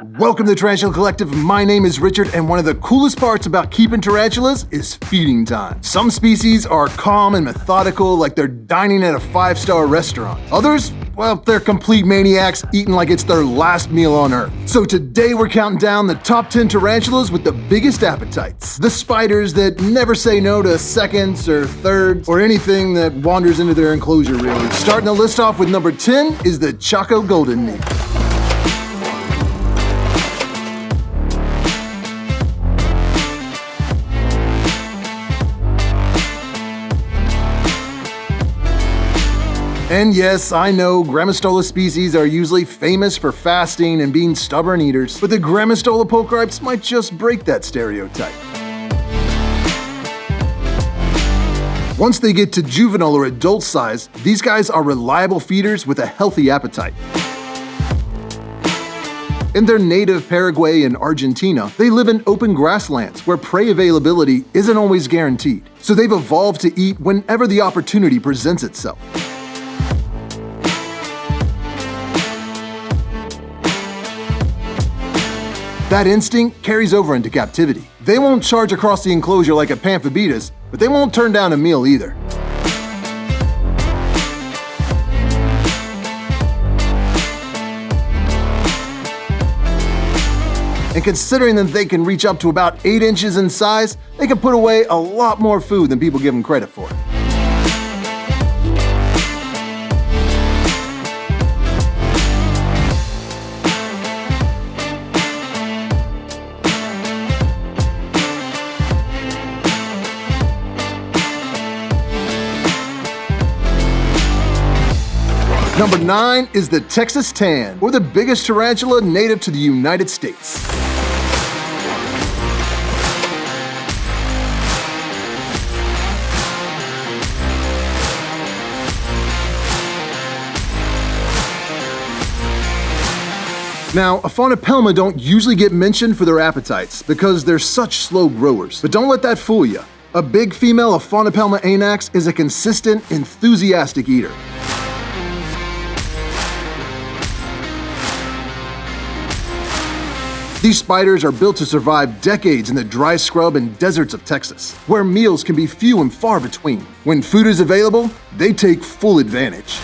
Welcome to the Tarantula Collective. My name is Richard, and one of the coolest parts about keeping tarantulas is feeding time. Some species are calm and methodical, like they're dining at a 5-star restaurant. Others, well, they're complete maniacs, eating like it's their last meal on Earth. So today we're counting down the top 10 tarantulas with the biggest appetites. The spiders that never say no to seconds or thirds or anything that wanders into their enclosure, really. Starting the list off with number 10 is the Chaco golden knee. And yes, I know Grammostola species are usually famous for fasting and being stubborn eaters, but the Grammostola pulchripes might just break that stereotype. Once they get to juvenile or adult size, these guys are reliable feeders with a healthy appetite. In their native Paraguay and Argentina, they live in open grasslands where prey availability isn't always guaranteed, so they've evolved to eat whenever the opportunity presents itself. That instinct carries over into captivity. They won't charge across the enclosure like a Pamphobeteus, but they won't turn down a meal either. And considering that they can reach up to about 8 inches in size, they can put away a lot more food than people give them credit for. Number 9 is the Texas tan, or the biggest tarantula native to the United States. Now, Aphonopelma don't usually get mentioned for their appetites because they're such slow growers, but don't let that fool you. A big female Aphonopelma anax is a consistent, enthusiastic eater. These spiders are built to survive decades in the dry scrub and deserts of Texas, where meals can be few and far between. When food is available, they take full advantage.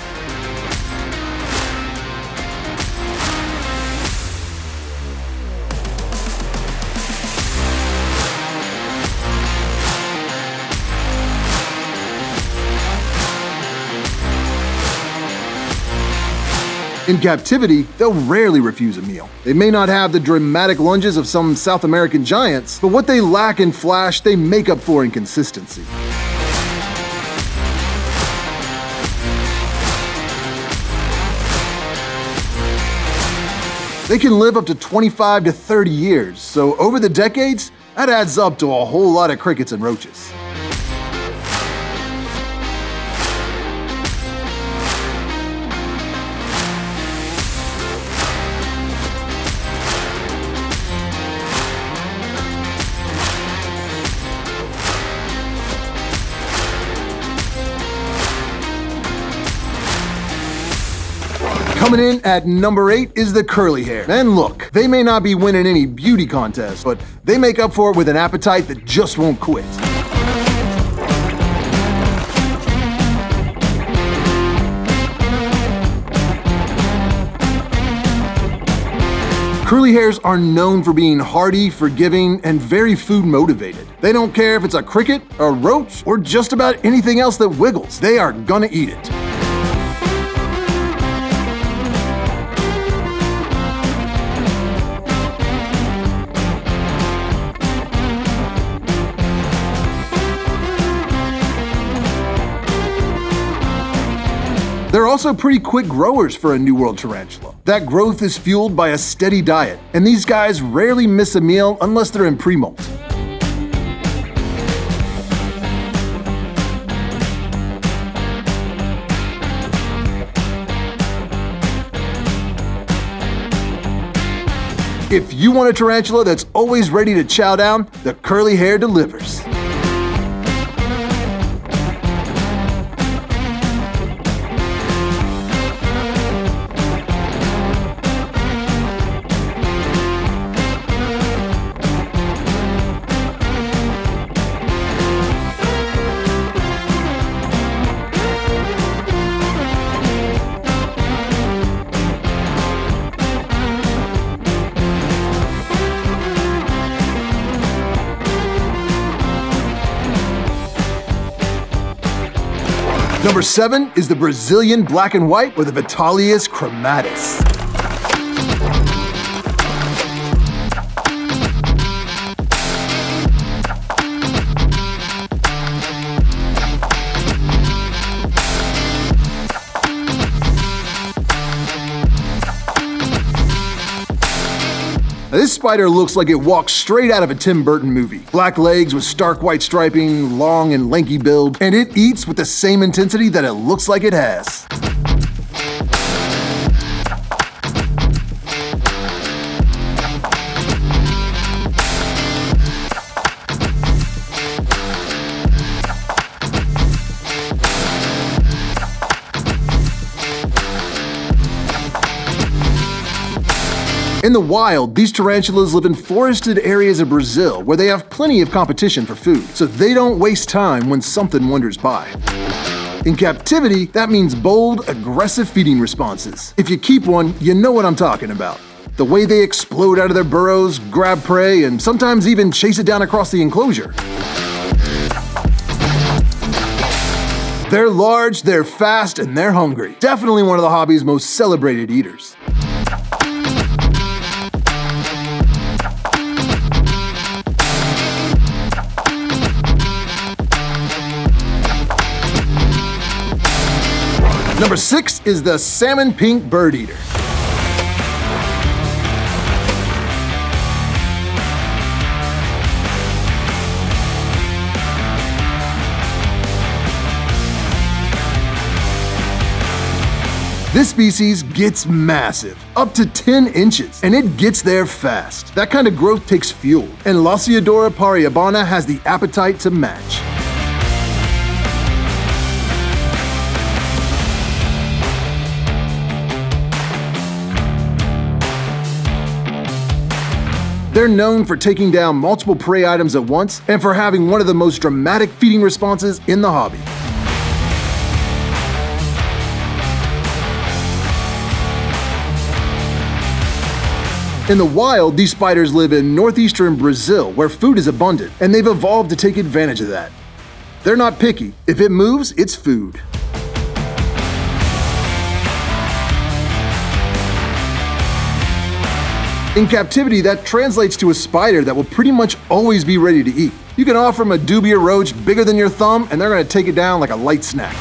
In captivity, they'll rarely refuse a meal. They may not have the dramatic lunges of some South American giants, but what they lack in flash, they make up for in consistency. They can live up to 25 to 30 years, so over the decades, that adds up to a whole lot of crickets and roaches. Coming in at number 8 is the curly hair. And look, they may not be winning any beauty contests, but they make up for it with an appetite that just won't quit. Curly hairs are known for being hardy, forgiving, and very food motivated. They don't care if it's a cricket, a roach, or just about anything else that wiggles. They are gonna eat it. They're also pretty quick growers for a New World tarantula. That growth is fueled by a steady diet, and these guys rarely miss a meal unless they're in pre-molt. If you want a tarantula that's always ready to chow down, the curly hair delivers. Number 7 is the Brazilian black and white, or the Vitalius chromatus. Now, this spider looks like it walks straight out of a Tim Burton movie. Black legs with stark white striping, long and lanky build, and it eats with the same intensity that it looks like it has. In the wild, these tarantulas live in forested areas of Brazil where they have plenty of competition for food, so they don't waste time when something wanders by. In captivity, that means bold, aggressive feeding responses. If you keep one, you know what I'm talking about. The way they explode out of their burrows, grab prey, and sometimes even chase it down across the enclosure. They're large, they're fast, and they're hungry. Definitely one of the hobby's most celebrated eaters. Number 6 is the salmon pink birdeater. This species gets massive, up to 10 inches, and it gets there fast. That kind of growth takes fuel, and Lasiodora parahybana has the appetite to match. They're known for taking down multiple prey items at once and for having one of the most dramatic feeding responses in the hobby. In the wild, these spiders live in northeastern Brazil where food is abundant, and they've evolved to take advantage of that. They're not picky. If it moves, it's food. In captivity, that translates to a spider that will pretty much always be ready to eat. You can offer them a dubia roach bigger than your thumb, and they're going to take it down like a light snack.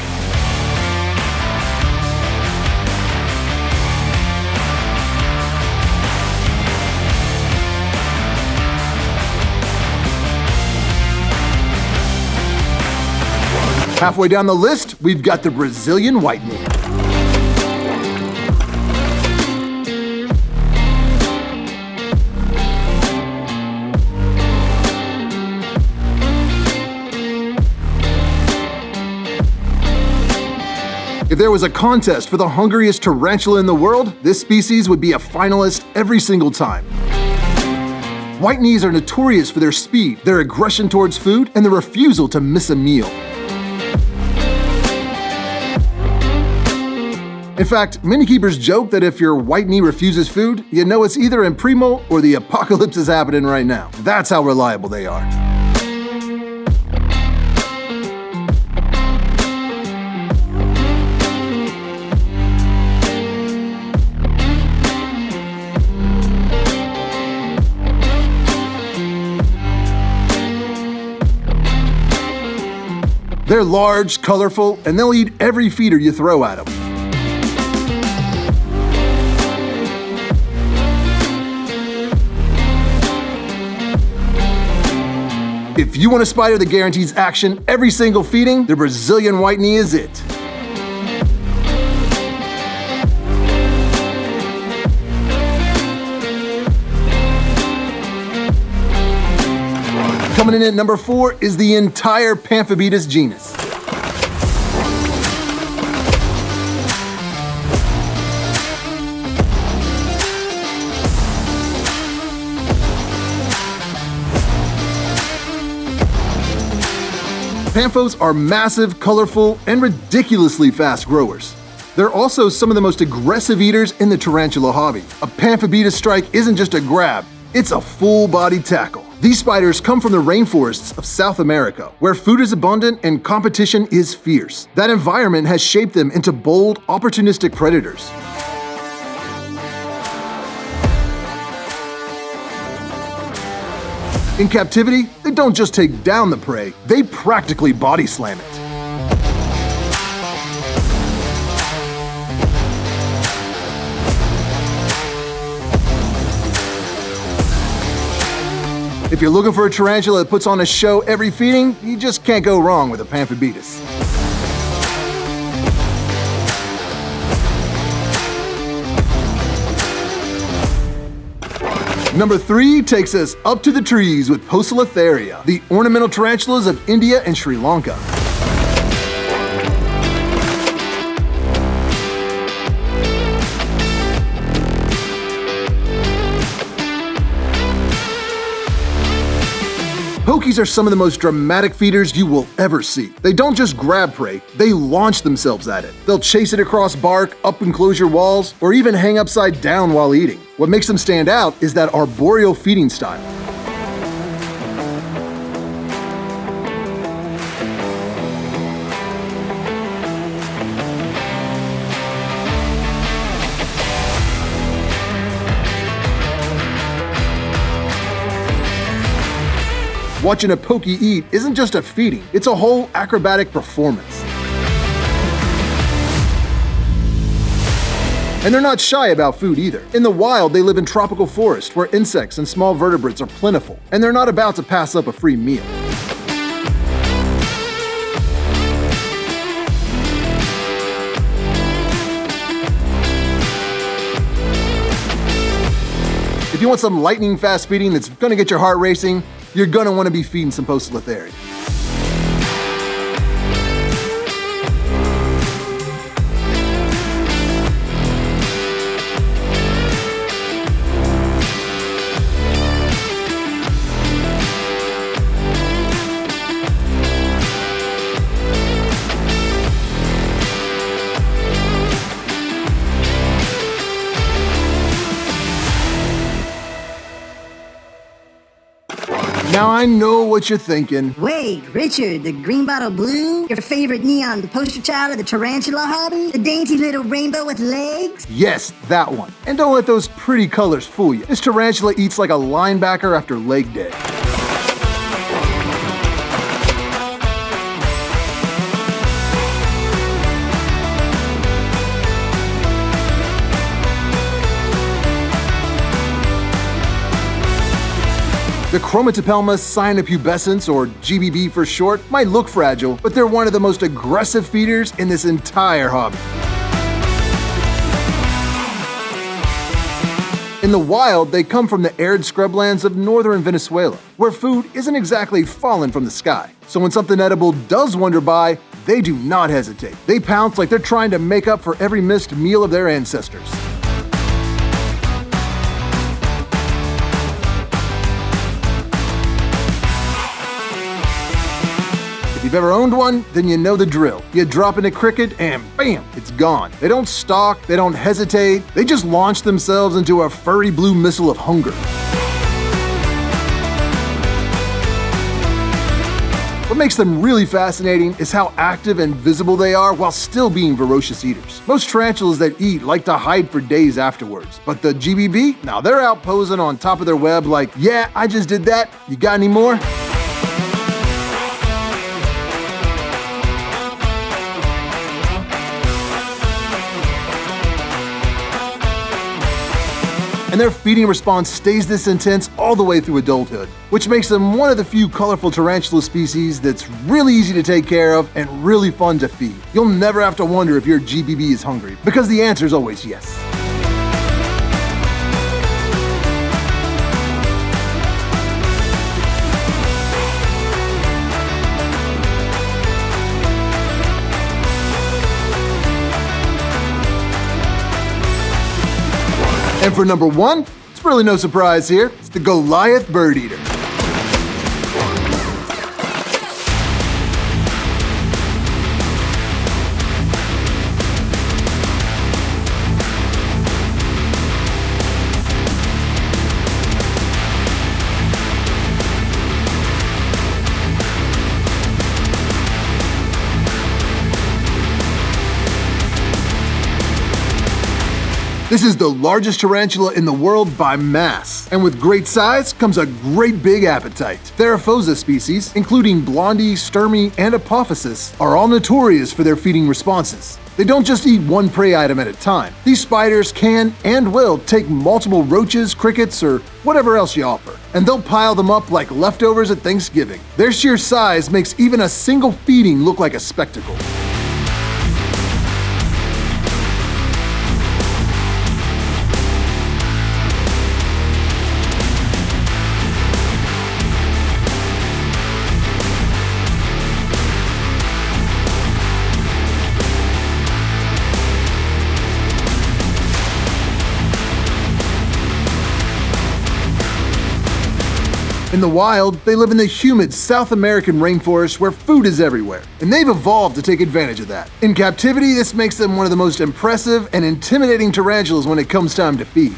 Halfway down the list, we've got the Brazilian white knee. If there was a contest for the hungriest tarantula in the world, this species would be a finalist every single time. White knees are notorious for their speed, their aggression towards food, and the refusal to miss a meal. In fact, many keepers joke that if your white knee refuses food, you know it's either in primo or the apocalypse is happening right now. That's how reliable they are. They're large, colorful, and they'll eat every feeder you throw at them. If you want a spider that guarantees action every single feeding, the Brazilian white knee is it. Coming in at number 4 is the entire Pamphobeteus genus. Pamphos are massive, colorful, and ridiculously fast growers. They're also some of the most aggressive eaters in the tarantula hobby. A Pamphobeteus strike isn't just a grab, it's a full-body tackle. These spiders come from the rainforests of South America, where food is abundant and competition is fierce. That environment has shaped them into bold, opportunistic predators. In captivity, they don't just take down the prey, they practically body slam it. If you're looking for a tarantula that puts on a show every feeding, you just can't go wrong with a Pamphobeteus. Number 3 takes us up to the trees with Poecilotheria, the ornamental tarantulas of India and Sri Lanka. Pokies are some of the most dramatic feeders you will ever see. They don't just grab prey, they launch themselves at it. They'll chase it across bark, up enclosure walls, or even hang upside down while eating. What makes them stand out is that arboreal feeding style. Watching a pokey eat isn't just a feeding, it's a whole acrobatic performance. And they're not shy about food either. In the wild, they live in tropical forests where insects and small vertebrates are plentiful, and they're not about to pass up a free meal. If you want some lightning fast feeding that's gonna get your heart racing, you're gonna wanna be feeding some Poecilotheria. Now I know what you're thinking. Wait, Richard, the green bottle blue? Your favorite neon poster child of the tarantula hobby? The dainty little rainbow with legs? Yes, that one. And don't let those pretty colors fool you. This tarantula eats like a linebacker after leg day. The Chromatopelma cyaneopubescens, or GBB for short, might look fragile, but they're one of the most aggressive feeders in this entire hobby. In the wild, they come from the arid scrublands of northern Venezuela, where food isn't exactly falling from the sky. So when something edible does wander by, they do not hesitate. They pounce like they're trying to make up for every missed meal of their ancestors. If you've ever owned one, then you know the drill. You drop in a cricket and bam, it's gone. They don't stalk, they don't hesitate, they just launch themselves into a furry blue missile of hunger. What makes them really fascinating is how active and visible they are while still being ferocious eaters. Most tarantulas that eat like to hide for days afterwards, but the GBB, now they're out posing on top of their web like, yeah, I just did that, you got any more? And their feeding response stays this intense all the way through adulthood, which makes them one of the few colorful tarantula species that's really easy to take care of and really fun to feed. You'll never have to wonder if your GBB is hungry, because the answer is always yes. And for number 1, it's really no surprise here, it's the Goliath Birdeater. This is the largest tarantula in the world by mass, and with great size comes a great big appetite. Theraphosa species, including Blondie, Sturmy, and Apophysis, are all notorious for their feeding responses. They don't just eat one prey item at a time. These spiders can and will take multiple roaches, crickets, or whatever else you offer, and they'll pile them up like leftovers at Thanksgiving. Their sheer size makes even a single feeding look like a spectacle. In the wild, they live in the humid South American rainforest where food is everywhere, and they've evolved to take advantage of that. In captivity, this makes them one of the most impressive and intimidating tarantulas when it comes time to feed.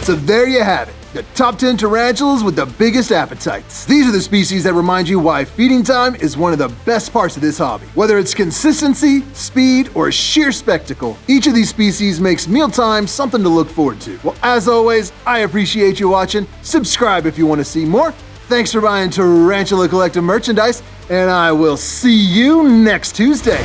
So there you have it, the top 10 tarantulas with the biggest appetites. These are the species that remind you why feeding time is one of the best parts of this hobby. Whether it's consistency, speed, or sheer spectacle, each of these species makes mealtime something to look forward to. Well, as always, I appreciate you watching. Subscribe if you want to see more. Thanks for buying Tarantula Collective merchandise, and I will see you next Tuesday.